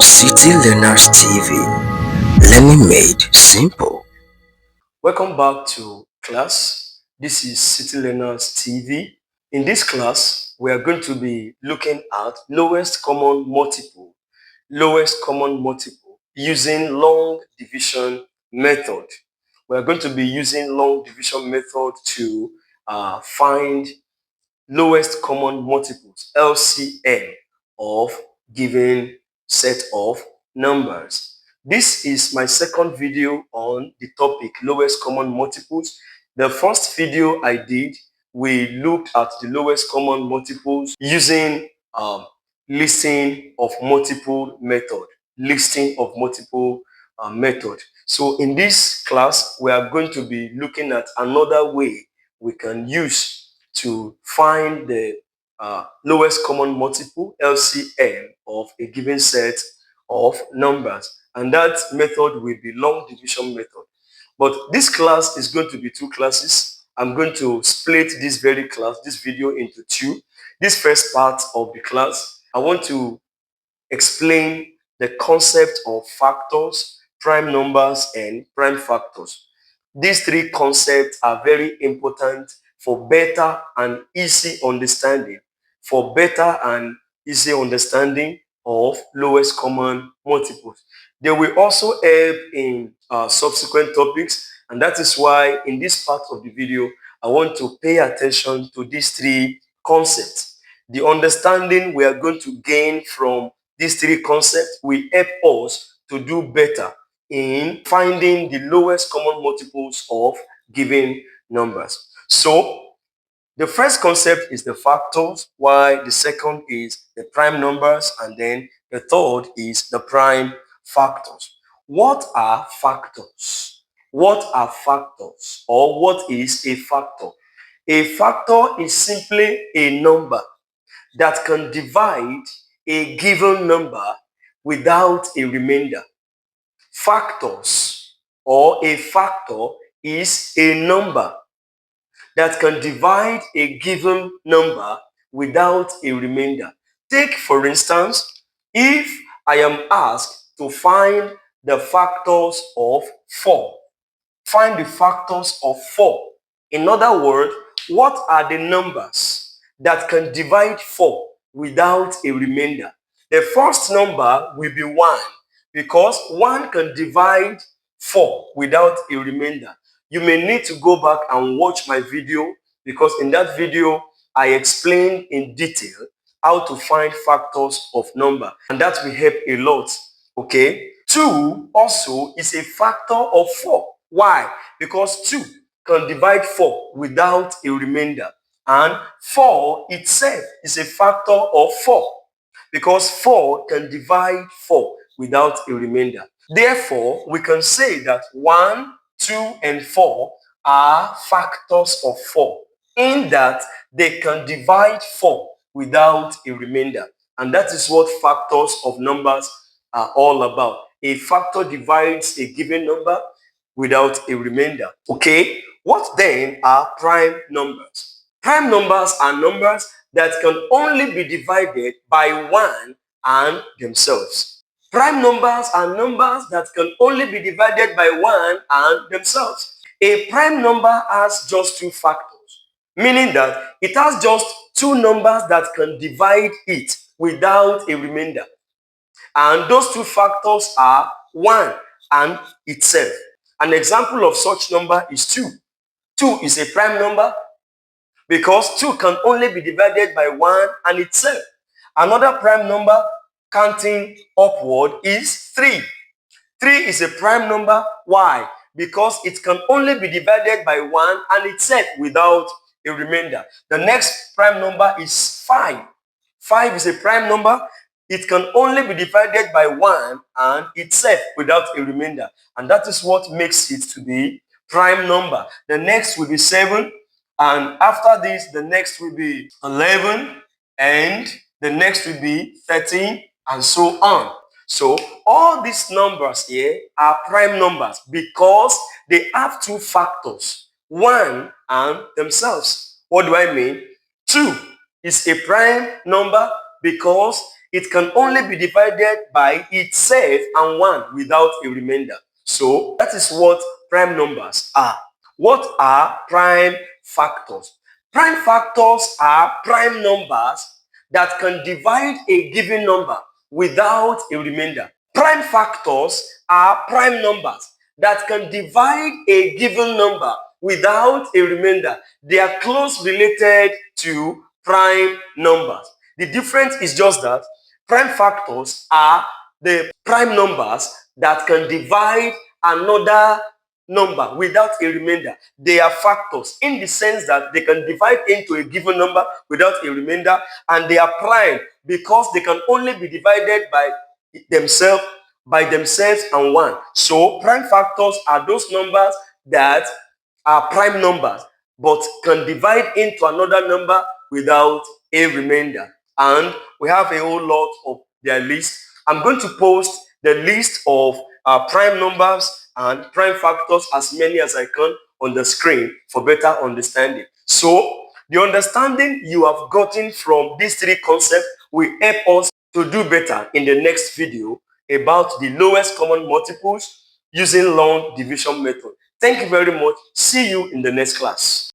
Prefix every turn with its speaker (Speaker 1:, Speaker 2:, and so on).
Speaker 1: City Learners TV. Learning made simple.
Speaker 2: Welcome back to class. This is City Learners TV. In this class, we are going to be looking at lowest common multiple. Lowest common multiple using long division method. We are going to be using long division method to find lowest common multiples, LCM, of given set of numbers. This is my second video on the topic lowest common multiples. The first video I did, we looked at the lowest common multiples using listing of multiple method. Listing of multiple method. So in this class, we are going to be looking at another way we can use to find the lowest common multiple, LCM, of a given set of numbers. And that method will be long division method. But this class is going to be two classes. I'm going to split this video into two. This first part of the class, I want to explain the concept of factors, prime numbers, and prime factors. These three concepts are very important for better and easy understanding, of lowest common multiples. They will also help in subsequent topics, and that is why in this part of the video, I want to pay attention to these three concepts. The understanding we are going to gain from these three concepts will help us to do better in finding the lowest common multiples of given numbers. So the first concept is the factors, while the second is the prime numbers, and then the third is the prime factors. What are factors? What are factors, or what is a factor? A factor is simply a number that can divide a given number without a remainder. Factors, or a factor, is a number that can divide a given number without a remainder. Take, for instance, if I am asked to find the factors of 4. Find the factors of 4. In other words, what are the numbers that can divide 4 without a remainder? The first number will be 1, because 1 can divide 4 without a remainder. You may need to go back and watch my video, because in that video, I explained in detail how to find factors of number, and that will help a lot. Okay? 2 also is a factor of 4. Why? Because 2 can divide 4 without a remainder, and 4 itself is a factor of 4, because 4 can divide 4 without a remainder. Therefore, we can say that 1, 2, and 4 are factors of 4, in that they can divide 4 without a remainder. And that is what factors of numbers are all about. A factor divides a given number without a remainder. Okay, what then are prime numbers? Prime numbers are numbers that can only be divided by 1 and themselves. Prime numbers are numbers that can only be divided by 1 and themselves. A prime number has just 2 factors, meaning that it has just 2 numbers that can divide it without a remainder. And those 2 factors are 1 and itself. An example of such number is 2. 2 is a prime number because 2 can only be divided by 1 and itself. Another prime number counting upward is 3. 3 is a prime number. Why? Because it can only be divided by 1 and itself without a remainder. The next prime number is 5. 5 is a prime number. It can only be divided by 1 and itself without a remainder. And that is what makes it to be prime number. The next will be 7. And after this, the next will be 11. And the next will be 13, and so on. So all these numbers here are prime numbers because they have 2 factors, 1 and themselves. What do I mean? 2 is a prime number because it can only be divided by itself and 1 without a remainder. So that is what prime numbers are. What are prime factors? Prime factors are prime numbers that can divide a given number without a remainder. Prime factors are prime numbers that can divide a given number without a remainder. They are closely related to prime numbers. The difference is just that prime factors are the prime numbers that can divide another number without a remainder. They are factors in the sense that they can divide into a given number without a remainder, and they are prime because they can only be divided by themselves and 1. So prime factors are those numbers that are prime numbers but can divide into another number without a remainder. And we have a whole lot of their list. I'm going to post the list of prime numbers and prime factors, as many as I can, on the screen for better understanding. So the understanding you have gotten from these 3 concepts will help us to do better in the next video about the lowest common multiples using long division method. Thank you very much. See you in the next class.